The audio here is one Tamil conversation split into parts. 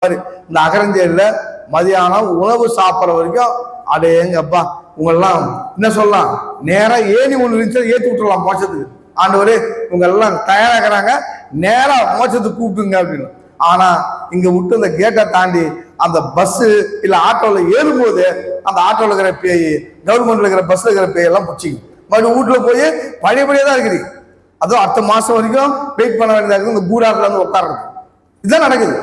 இந்த அகரஞ்சேரியில மதியானம் உணவு சாப்பிட்ற வரைக்கும் அடேங்கப்பா உங்களெல்லாம் என்ன சொல்லலாம், நேரா ஏணி ஒன்று இருந்துச்சு ஏற்றி விட்டுடலாம் மோட்சத்துக்கு. ஆண்டவரே இவங்க எல்லாம் தயாராகிறாங்க, நேரா மோட்சத்துக்கு கூப்பிட்டுங்க அப்படின்னு. ஆனா இங்க விட்டு அந்த கேட்டை தாண்டி அந்த பஸ் இல்ல ஆட்டோல ஏறும்போது அந்த ஆட்டோல இருக்கிற பேய், கவர்மெண்ட்ல இருக்கிற பஸ்ல இருக்கிற பேய் எல்லாம் பிடிச்சிக்கும். மறுபடியும் வீட்டுல போய் பழையபடியே தான் இருக்கிறீங்க. அதுவும் அடுத்த மாசம் வரைக்கும் வெயிட் பண்ண வேண்டியதா இருக்குது. இந்த கூடாரத்துல வந்து உட்கார்றது இதுதான் நடக்குது.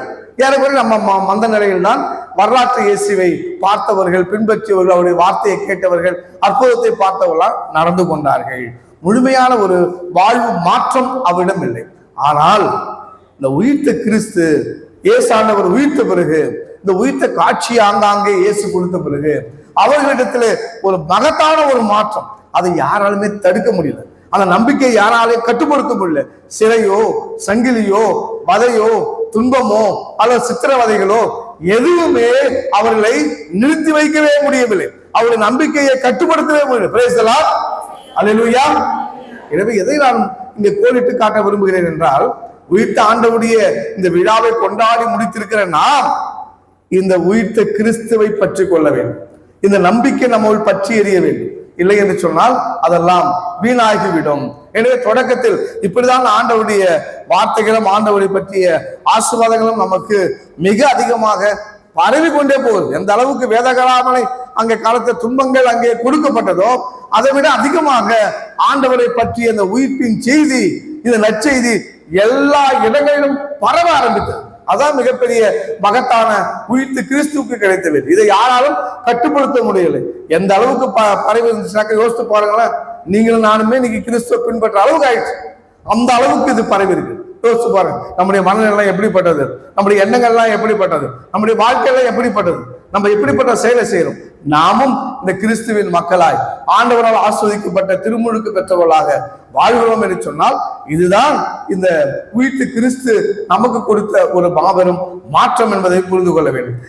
ஏறக்குறைய நம்ம மந்த நிலையில் தான் வரலாற்று இயேசுவை பார்த்தவர்கள், பின்பற்றியவர்கள், அவருடைய வார்த்தையை கேட்டவர்கள், அற்புதத்தை பார்த்தவர்களால் நடந்து கொண்டார்கள். முழுமையான ஒரு வாழ்வு மாற்றம் அவரிடம் இல்லை. ஆனால் இந்த உயிர்த்த கிறிஸ்து இயேசாண்டவர் உயிர்த்த பிறகு, இந்த உயிர்த்த காட்சி ஆங்காங்கே இயேசு கொடுத்த பிறகு அவர்களிடத்துல ஒரு மகத்தான ஒரு மாற்றம், அதை யாராலுமே தடுக்க முடியல. அந்த நம்பிக்கை யாராலையும் கட்டுப்படுத்த முடியல. சிறையோ, சங்கிலியோ, வதையோ, துன்பமோ அல்லது சித்திரவதைகளோ எதுவுமே அவர்களை நிறுத்தி வைக்கவே முடியவில்லை. அவருடைய நம்பிக்கையை கட்டுப்படுத்தவே முடியல. பிரைஸ் தி லார்ட், அல்லேலூயா. எனவே எதை நான் இங்கே கோடிட்டு காட்ட விரும்புகிறேன் என்றால், உயிர்த்த ஆண்டவருடைய இந்த விழாவை கொண்டாடி முடித்திருக்கிற நாம் இந்த உயிர்த்த கிறிஸ்துவை பற்றி கொள்ள வேண்டும். இந்த நம்பிக்கை நம்முள் பற்றி எறிய வேண்டும். இல்லை என்று சொன்னால் அதெல்லாம் வீணாகிவிடும். எனவே தொடக்கத்தில் இப்படிதான் ஆண்டவருடைய வார்த்தைகளும் ஆண்டவரை பற்றிய ஆசீர்வாதங்களும் நமக்கு மிக அதிகமாக பரவி கொண்டே போகுது. எந்த அளவுக்கு வேதகராமனை அங்கே காலத்த துன்பங்கள் அங்கே கொடுக்கப்பட்டதோ அதை விட அதிகமாக ஆண்டவரை பற்றிய அந்த உயிர்ப்பின் செய்தி, இந்த நற்செய்தி எல்லா இடங்களிலும் பரவ ஆரம்பித்தது. அதான் மிகப்பெரிய மகத்தான உயிர்த்து கிறிஸ்துவுக்கு கிடைத்தது. இதை யாராலும் கட்டுப்படுத்த முடியலை. எந்த அளவுக்கு பரவி இருந்துச்சுனாக்க யோசித்து பாருங்களேன். நீங்களும் நானுமே இன்னைக்கு கிறிஸ்துவ பின்பற்ற அளவுக்கு ஆயிடுச்சு. அந்த அளவுக்கு இது பரவி இருக்கு. யோசிச்சு பாருங்க, நம்முடைய மனநிலை எப்படிப்பட்டது, நம்முடைய எண்ணங்கள்லாம் எப்படிப்பட்டது, நம்முடைய வாழ்க்கையெல்லாம் எப்படிப்பட்டது, நம்ம எப்படிப்பட்ட செயலை செய்யறோம். நாமும் இந்த கிறிஸ்துவின் மக்களாய் ஆண்டவரால் ஆஸ்வதிக்கப்பட்ட திருமுழுக்கு பெற்றவர்களாக வாழ்கிறோம் என்று சொன்னால், இதுதான் இந்த உயிர்த்து கிறிஸ்து நமக்கு கொடுத்த ஒரு மாபெரும் மாற்றம் என்பதை புரிந்து கொள்ள வேண்டும்.